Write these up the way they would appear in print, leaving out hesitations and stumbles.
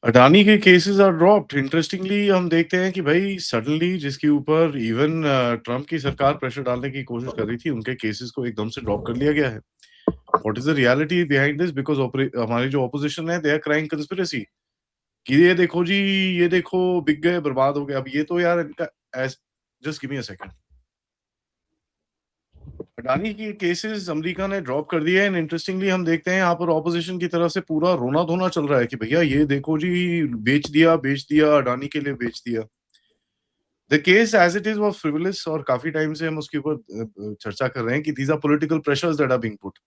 अडानी के cases are dropped. Interestingly हम देखते हैं कि भाई सडनली जिसके ऊपर इवन ट्रम्प की सरकार प्रेशर डालने की कोशिश कर रही थी, उनके केसेस को एकदम से ड्रॉप कर लिया गया है। What is the reality behind this? Because हमारी जो ऑपोजिशन है, दे आर क्राइंग कंस्पिरेसी कि ये देखो जी, ये देखो बिक गए, बर्बाद हो गए। अब ये तो यार इनका S just give me a second. Adani की केसेस अमेरिका ने ड्रॉप कर दिए एंड इंटरेस्टिंगली हम देखते हैं यहाँ पर ऑपोजिशन की तरफ से पूरा रोना-धोना चल रहा है कि भैया ये देखो जी, बेच दिया, अडानी के लिए बेच दिया। The case as it is was frivolous और काफ़ी टाइम से हम उसके ऊपर चर्चा कर रहे हैं कि these are political pressures that are being put.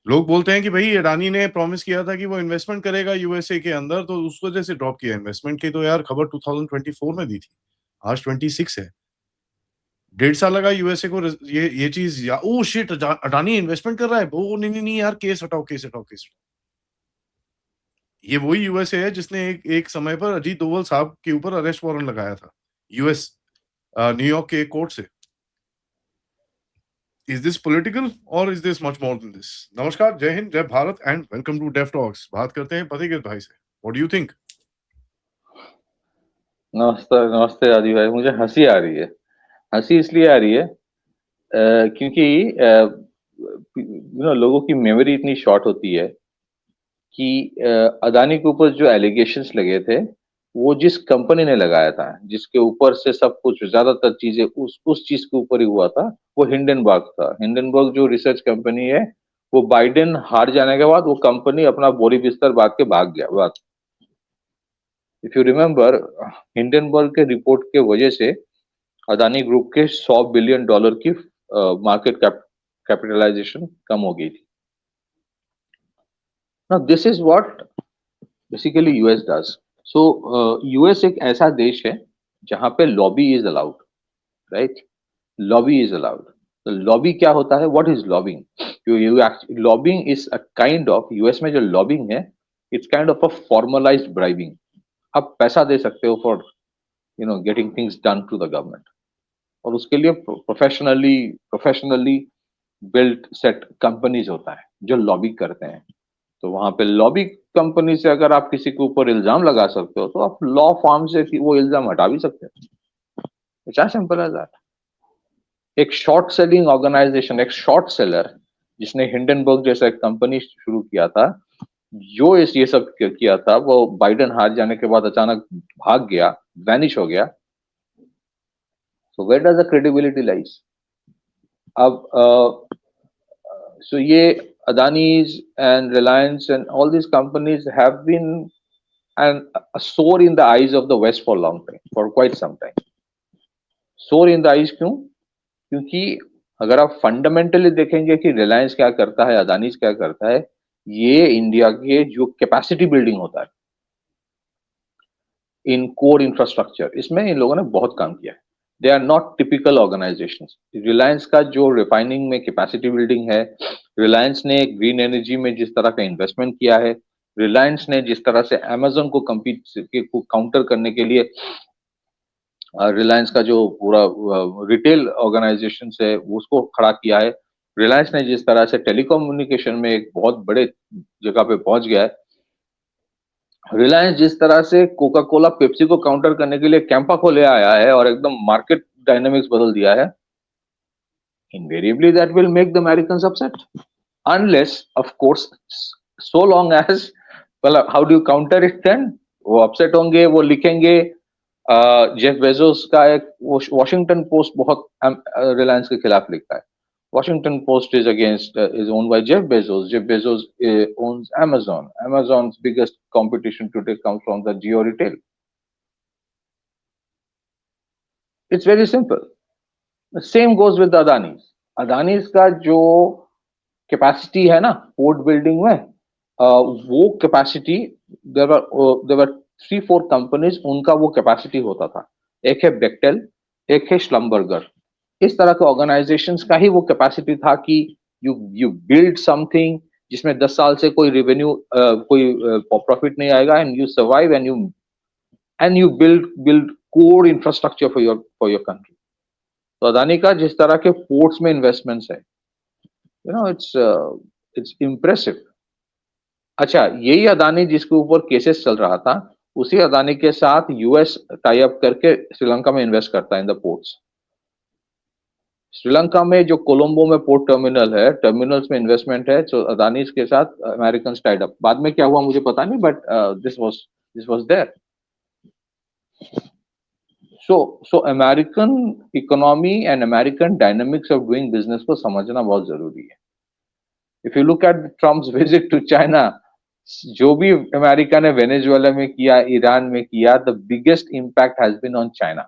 लोग बोलते हैं कि भई अडानी ने प्रॉमिस किया था कि वो इन्वेस्टमेंट करेगा यूएसए के अंदर, तो उस वजह से ड्रॉप किया। इन्वेस्टमेंट की तो यार खबर 2024 में दी थी। आज 26 है। डेढ़ साल लगा यूएसए को ये चीज़ या ओह शिट! अडानी इन्वेस्टमेंट कर रहा है। ओह नहीं, नहीं, नहीं यार केस हटाओ, केस हटाओ, केस हटाओ। ये वही यूएसए है जिसने एक एक समय पर अजीत डोभाल साहब के ऊपर अरेस्ट वारंट लगाया था। यूएस न्यूयॉर्क के एक कोर्ट से। इज़ दिस पॉलिटिकल और is this much more than this? नमस्कार, जय हिंद, जय Bharat and welcome to deaf talks. बात करते हैं पथिकृत भाई से। What do you think? नमस्ते नमस्ते राजीव भाई। मुझे हंसी आ रही है। हंसी इसलिए आ रही है क्योंकि लोगों की मेमोरी इतनी शॉर्ट होती है कि अदानी के ऊपर जो एलिगेशंस लगे थे वो जिस कंपनी ने लगाया था, जिसके ऊपर से सब कुछ ज्यादातर चीजें उस चीज के ऊपर ही हुआ था, वो हिंडनबर्ग था। हिंडनबर्ग जो रिसर्च कंपनी है, वो बाइडेन हार जाने के बाद वो कंपनी अपना बोरी बिस्तर बांध के भाग गया। इफ यू रिमेम्बर, हिंडनबर्ग के रिपोर्ट के वजह से अदानी ग्रुप के $100 बिलियन की मार्केट कैपिटलाइजेशन कम हो गई थी। Now this is what basically US does. So US एक ऐसा देश है जहां पे lobby is allowed, right? Lobby is allowed. तो लॉबी क्या होता है? What is lobbying? Lobbying is a kind of, US में जो लॉबिंग है, it's kind of a formalised bribing. आप पैसा दे सकते हो for getting things done to the government, और उसके लिए प्रोफेशनली बिल्ट सेट कंपनीज होता है जो लॉबी करते हैं। तो वहां पे लॉबी कंपनी से अगर आप किसी के ऊपर इल्जाम लगा सकते हो, तो आप लॉ फॉर्म से वो इल्जाम हटा भी सकते हो। It's as simple as that. एक शॉर्ट सेलिंग ऑर्गेनाइजेशन, एक शॉर्ट सेलर जिसने हिंडनबर्ग जैसा एक कंपनी शुरू किया था, जो इस ये सब किया था, वो बाइडेन हार जाने के बाद अचानक भाग गया, वैनिश हो गया। So where does the credibility lies? अब so Adani's and Reliance and all these companies have been a sore in the eyes of the West for a long time, for quite some time. Sore in the eyes क्यों? क्योंकि अगर आप fundamentally देखेंगे कि रिलायंस क्या करता है, अदानीज क्या करता है, ये इंडिया के जो कैपेसिटी बिल्डिंग होता है इन कोर इंफ्रास्ट्रक्चर, इसमें इन लोगों ने बहुत काम किया है। They are not typical organisation. Reliance का जो रिफाइनिंग में कैपेसिटी बिल्डिंग है, रिलायंस ने ग्रीन एनर्जी में जिस तरह का इन्वेस्टमेंट किया है, रिलायंस ने जिस तरह से अमेजोन को को काउंटर करने के लिए रिलायंस का जो पूरा रिटेल ऑर्गेनाइजेशन है उसको खड़ा किया है, रिलायंस ने जिस तरह से टेलीकम्युनिकेशन में एक बहुत बड़े जगह पे पहुंच गया है, रिलायंस जिस तरह से कोका कोला पेप्सी को काउंटर करने के लिए कैंपा को ले आया है और एकदम मार्केट डायनामिक्स बदल दिया है, invariably that will make the Americans upset. Unless, of course, so long as, well, how do you counter it then? वो अपसेट होंगे, वो लिखेंगे। जेफ बेजोस का एक वॉशिंगटन पोस्ट बहुत रिलायंस के खिलाफ लिखता है। Washington Post is owned by Jeff Bezos. Jeff Bezos owns Amazon. Amazon's biggest competition today comes from the geo retail. It's very simple. The same goes with the Adanis. Adanis का जो capacity है ना port building में, वो capacity, देवर 3-4 companies, उनका वो capacity होता था। एक है बेक्टेल, एक है श्लम्बर्गर। इस तरह के ऑर्गेनाइजेशंस का ही वो कैपेसिटी था कि यू बिल्ड समथिंग जिसमें 10 साल से कोई रेवेन्यू, कोई प्रॉफिट नहीं आएगा, and you survive and you build core infrastructure for your country. तो अदानी का जिस तरह के पोर्ट्स में इन्वेस्टमेंट्स है, it's impressive. अच्छा, यही अदानी जिसके ऊपर केसेस चल रहा था, उसी अदानी के साथ यूएस टाई अप करके श्रीलंका में इन्वेस्ट करता है इन द पोर्ट्स। श्रीलंका में जो कोलंबो में पोर्ट टर्मिनल है, टर्मिनल्स में इन्वेस्टमेंट है, तो अदानी के साथ अमेरिकन टाइड अप। बाद में क्या हुआ मुझे पता नहीं, but this was there. So American economy and American dynamics of doing business को समझना बहुत जरूरी है। If you look at Trump's visit to China, जो भी अमेरिका ने वेनेजुएला में किया, ईरान में किया, the biggest impact has been on China,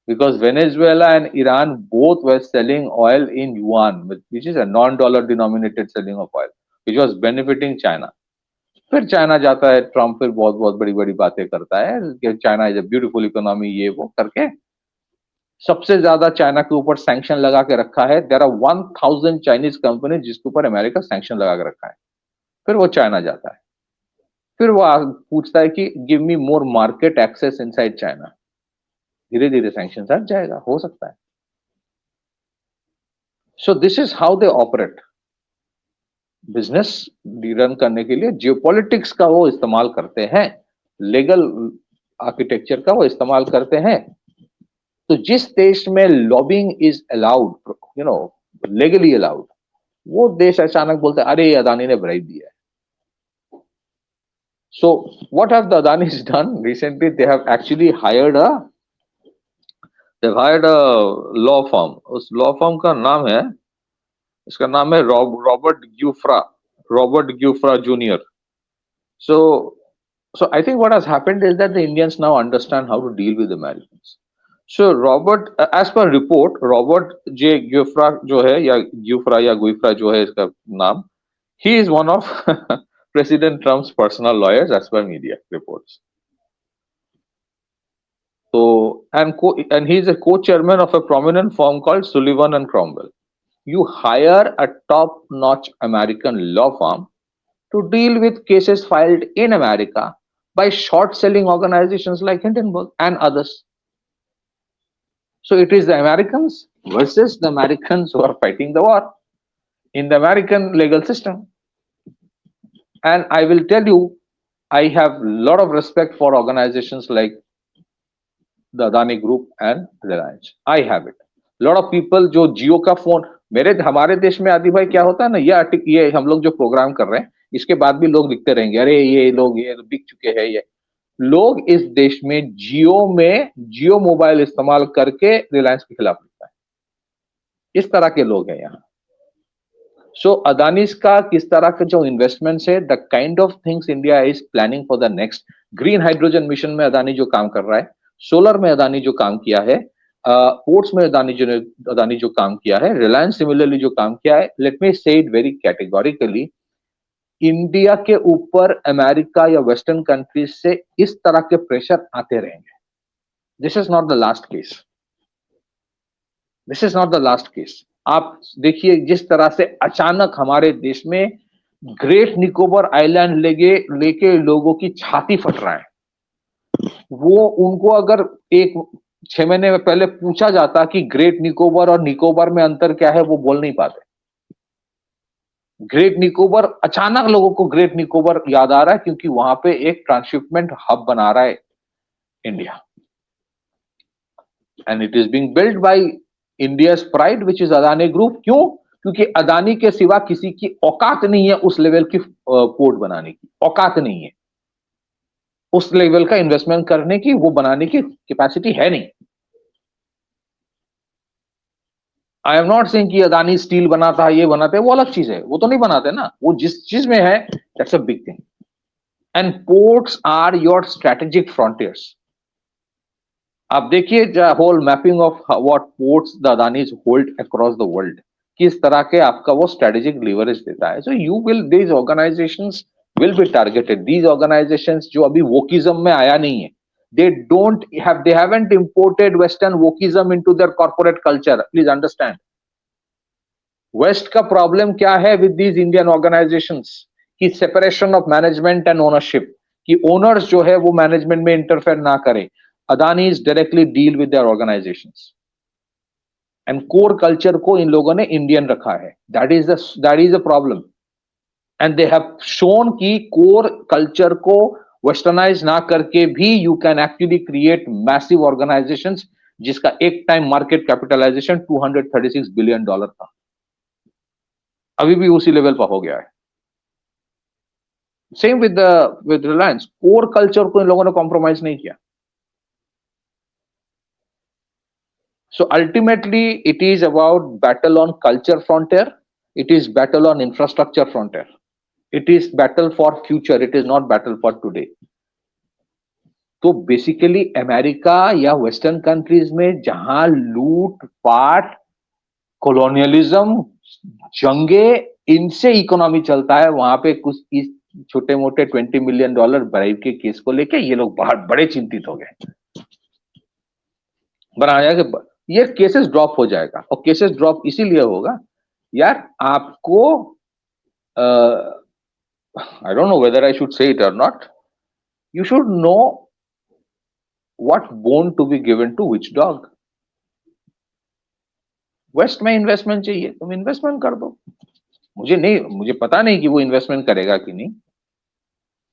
because Venezuela and Iran both were selling oil in yuan, which is a non-dollar denominated selling of oil, which was benefiting China. फिर China जाता है Trump, फिर बहुत बहुत बड़ी बड़ी बातें करता है कि China is a beautiful economy, ये वो करके सबसे ज्यादा चाइना के ऊपर सैंक्शन लगा के रखा है। देयर आर 1000 चाइनीज कंपनी जिसके ऊपर अमेरिका सैंक्शन लगा के रखा है। फिर वो चाइना जाता है, फिर वो पूछता है कि गिव मी मोर मार्केट एक्सेस इनसाइड चाइना। धीरे धीरे सैंक्शन हट जाएगा, हो सकता है। So this is how they operate. Business run करने के लिए जियोपॉलिटिक्स का वो इस्तेमाल करते हैं, लीगल आर्किटेक्चर का वो इस्तेमाल करते हैं। तो जिस देश में lobbying is allowed, you know, legally allowed, वो देश अचानक बोलते हैं अरे अदानी ने ब्राइब दिया है। So what have the Adanis done recently? They have actually hired a law firm. उस लॉ फर्म का नाम है, इसका नाम है Robert Giuffra Junior. So I think what has happened is that the Indians now understand how to deal with Americans. So Robert, as per report, Robert J. Giuffra जो है, या Giuffra या Guifra जो है इसका नाम, he is one of President Trump's personal lawyers as per media reports. So and he is a co-chairman of a prominent firm called Sullivan and Cromwell. You hire a top-notch American law firm to deal with cases filed in America by short-selling organizations like Hindenburg and others. So it is the Americans versus the Americans who are fighting the war in the American legal system. And I will tell you, I have a lot of respect for organizations like the Adani Group and Reliance. I have it. A lot of people जो जियो का phone, हमारे देश में आदि भाई क्या होता है ना, ये हम लोग जो प्रोग्राम कर रहे हैं, इसके बाद भी लोग लिखते रहेंगे अरे ये लोग ये बिक चुके हैं। ये लोग इस देश में जियो मोबाइल इस्तेमाल करके रिलायंस के खिलाफ लिखता है। इस तरह के लोग हैं यहाँ। सो अदानीज का किस तरह का जो इन्वेस्टमेंट्स है, the kind of things India is planning for the next green hydrogen mission में अदानी जो काम कर रहा है, सोलर में अदानी जो काम किया है, पोर्ट्स में अदानी जो काम किया है, रिलायंस सिमिलरली जो काम किया है, लेट मी से इट वेरी कैटेगोरिकली, इंडिया के ऊपर अमेरिका या वेस्टर्न कंट्रीज से इस तरह के प्रेशर आते रहेंगे। This is not the last case, this is not the last case. आप देखिए जिस तरह से अचानक हमारे देश में ग्रेट निकोबार आइलैंड लेके लोगों की छाती फट रहा है। वो उनको अगर 6 महीने पहले पूछा जाता कि ग्रेट निकोबार और निकोबार में अंतर क्या है, वो बोल नहीं पाते। ग्रेट निकोबार, अचानक लोगों को ग्रेट निकोबार याद आ रहा है क्योंकि वहां पे एक ट्रांसशिपमेंट हब बना रहा है India, and it is being built by India's pride which is Adani group. क्यों? क्योंकि अदानी के सिवा किसी की औकात नहीं है उस लेवल की पोर्ट बनाने की, औकात नहीं है उस लेवल का इन्वेस्टमेंट करने की, वो बनाने की कैपेसिटी है नहीं। आई एम नॉट सेइंग कि अदानी स्टील बनाता है, ये बनाते हैं, वो अलग चीज है, वो तो नहीं बनाते ना। वो जिस चीज में है, that's a big thing. And ports are your strategic frontiers. आप देखिए the whole mapping of what ports the Adanis hold across the world, किस तरह के आपका वो स्ट्रेटेजिक लीवरेज देता है। So you will, these organisations will be targeted. These organizations जो अभी वोकिज्म में आया नहीं है, they haven't imported Western wokeism into their corporate culture. Please understand. West का प्रॉब्लम क्या है with these Indian organizations कि separation of management and ownership, कि owners जो है वो management में interfere ना करे। Adani's directly deal with their organizations. And core culture को इन लोगों ने Indian रखा है। That is the problem. And they have shown कि कोर कल्चर को वेस्टर्नाइज ना करके भी you can actually create massive organisations, जिसका एक टाइम मार्केट कैपिटलाइजेशन $236 बिलियन था, अभी भी उसी लेवल पर हो गया है। Same with Reliance, core culture को इन लोगों ने कॉम्प्रोमाइज नहीं किया। So ultimately, it is about battle on culture frontier. It is battle on infrastructure frontier. It is battle for future. It is not battle for today. तो basically America या western countries में जहां लूट पाट, colonialism, जंगे, इनसे economy चलता है, वहां पे कुछ इस छोटे मोटे $20 मिलियन ब्राइब के केस को लेके ये लोग बहुत बड़े चिंतित हो गए। बनाया कि ये केसेस ड्रॉप हो जाएगा, और केसेस ड्रॉप इसीलिए होगा यार, आपको I don't know whether I should say it और not, you should know what bone to be given to which dog. West में इन्वेस्टमेंट चाहिए, तुम इन्वेस्टमेंट कर दो, मुझे पता नहीं कि वो इन्वेस्टमेंट करेगा कि नहीं।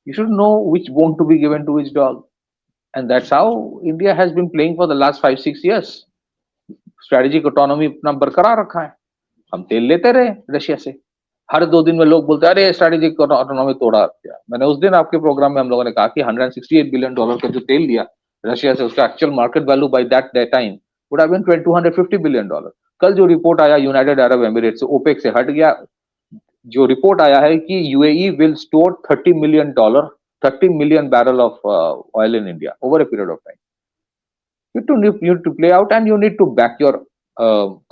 You should know which bone to be given to which dog, and that's how India has been playing for the last 5-6 years। Strategic autonomy अपना बरकरार रखा है। हम तेल लेते रहे रशिया से, हर 2 दिन में लोग बोलते हैं अरे स्ट्रेटेजिक ऑटोनॉमी तोड़ा क्या। मैंने उस दिन आपके प्रोग्राम में हम लोगों ने कहा कि $168 बिलियन का जो तेल लिया रशिया से, उसका actual market value by that time would have been $250 billion. कल जो रिपोर्ट आया यूनाइटेड अरब एमिरेट्स से, ओपेक से हट गया, जो रिपोर्ट आया है कि UAE will store $30 million barrel of oil in India over a period of time. You need to play out, and you need to back your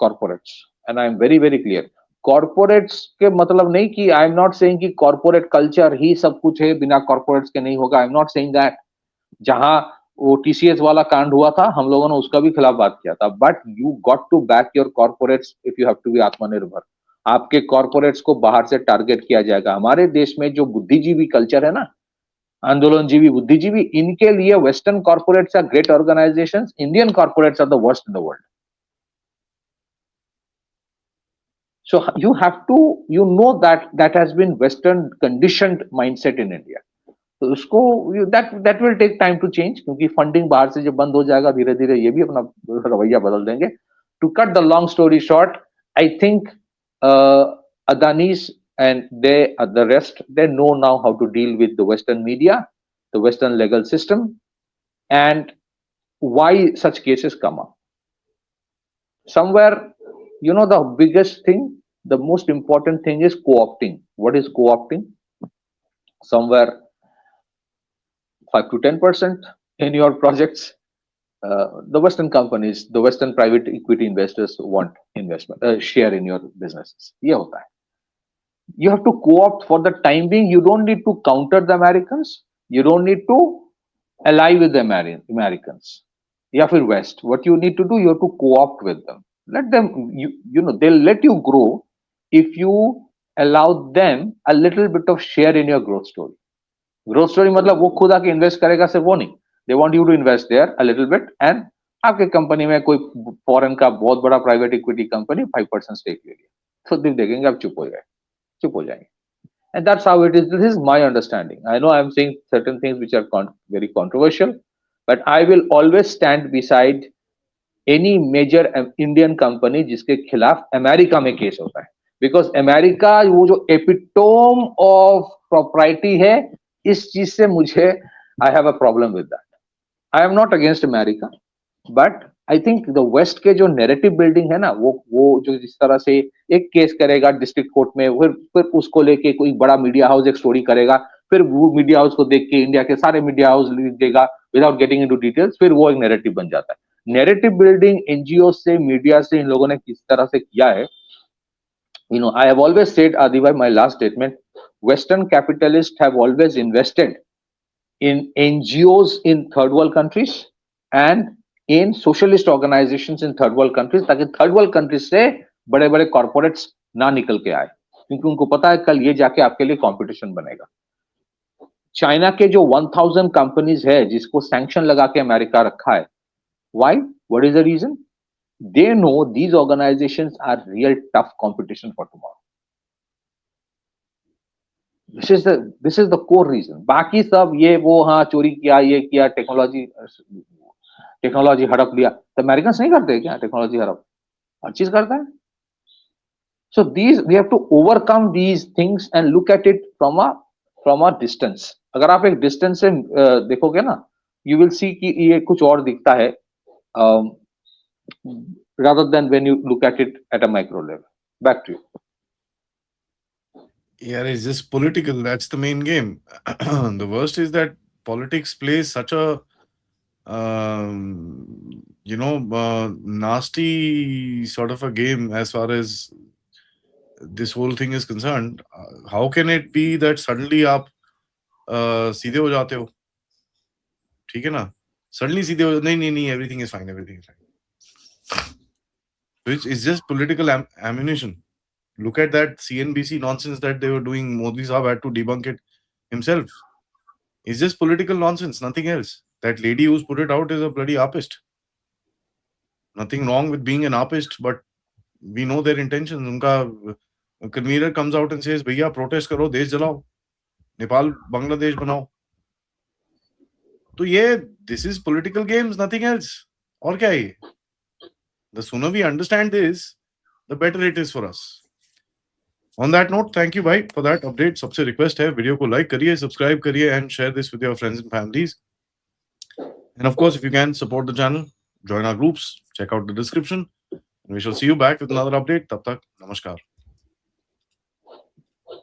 corporates, and I am very very clear, corporates के मतलब नहीं कि I am not saying कि corporate culture ही सब कुछ है, बिना corporates के नहीं होगा, I am not saying that। जहां वो TCS वाला कांड हुआ था, हम लोगों ने उसका भी खिलाफ बात किया था, but you got to back your corporates if you have to be आत्मनिर्भर। आपके corporates को बाहर से टारगेट किया जाएगा। हमारे देश में जो बुद्धिजीवी कल्चर है ना, आंदोलनजीवी, बुद्धिजीवी, इनके लिए western corporates are great organisations, Indian corporates are the worst in the world. So you have to, you know that has been Western conditioned mindset in India। तो उसको that will take time to change, क्योंकि funding बाहर से जब बंद हो जाएगा, धीरे धीरे ये भी अपना रवैया बदल देंगे। To cut the long story short, I think Adani's and the rest, they know now how to deal with the Western media, the Western legal system, and why such cases come up. Somewhere, you know, the biggest thing, the most important thing is co-opting. What is co-opting? Somewhere 5 to 10% in your projects, the Western companies, the Western private equity investors want investment, share in your businesses. ये होता है। You have to co-opt for the time being. You don't need to counter the Americans. You don't need to ally with the Americans. या फिर West. What you need to do, you have to co-opt with them. Let them, you know, they'll let you grow if you allow them a little bit of share in your growth story. Growth story मतलब वो खुद आके invest करेगा, सिर्फ वो नहीं। They want you to invest there a little bit, and आपके company में कोई फॉरेन का बहुत बड़ा प्राइवेट इक्विटी कंपनी 5% स्टेक ले लिया, तो देखेंगे आप चुप हो जाएंगे। And that's how it is. This is my understanding. I know I'm saying certain things which are very controversial, but I will always stand beside any major Indian company जिसके खिलाफ अमेरिका में केस होता है, because America वो जो epitome of property है, इस चीज से मुझे I have a problem with that. I am not against America, but I think the West के जो नैरेटिव बिल्डिंग है ना, वो जो जिस तरह से एक केस करेगा डिस्ट्रिक्ट कोर्ट में, फिर उसको लेके कोई बड़ा मीडिया हाउस एक स्टोरी करेगा, फिर वो मीडिया हाउस को देख के इंडिया के सारे मीडिया हाउस लिख देगा विदाउट गेटिंग इनटू डिटेल्स, फिर वो एक नैरेटिव बन जाता है। नैरेटिव बिल्डिंग एनजीओ से, मीडिया से इन लोगों ने किस तरह से किया है, you know, I have always said, Adibhai, my last statement, Western capitalists have always invested in NGOs in third world countries and in socialist organizations in third world countries, ताकि थर्ड वर्ल्ड कंट्रीज से बड़े बड़े corporates ना निकल के आए, क्योंकि उनको पता है कल ये जाके आपके लिए कंपटीशन बनेगा। चाइना के जो 1000 कंपनीज है जिसको सैंक्शन लगा के अमेरिका रखा है, why, what is the reason? They know these organizations are real tough competition for tomorrow. This is the core reason. बाकी सब ये वो हाँ चोरी किया ये किया टेक्नोलॉजी हड़प लिया, तो अमेरिकन नहीं करते क्या टेक्नोलॉजी हड़प? हर चीज करता है. So we have to overcome these things and look at it from a distance. अगर आप एक distance से देखोगे ना, you will see कि ये कुछ और दिखता है, rather than when you look at it at a micro level. Back to you. Yeah, it's just political. That's the main game. The worst is that politics plays such a nasty sort of a game as far as this whole thing is concerned. How can it be that suddenly आप सीधे हो जाते हो? ठीक है ना? Suddenly सीधे हो, नहीं, everything is fine. Which is just political ammunition. Look at that CNBC nonsense that they were doing. Modi Sahab had to debunk it himself. It's just political nonsense, nothing else. That lady who's put it out is a bloody apist. Nothing wrong with being an apist, but we know their intentions. Unka convener comes out and says, "Bhaiya, protest karo, desh jalao, Nepal, Bangladesh banao." So yeah, this is political games, nothing else. Aur kya hai? The sooner we understand this, the better it is for us. On that note, thank you, bhai, for that update. सबसे request है video को like करिए, subscribe करिए, and share this with your friends and families. And of course, if you can support the channel, join our groups, check out the description. And we shall see you back with another update. Tab tak, namaskar.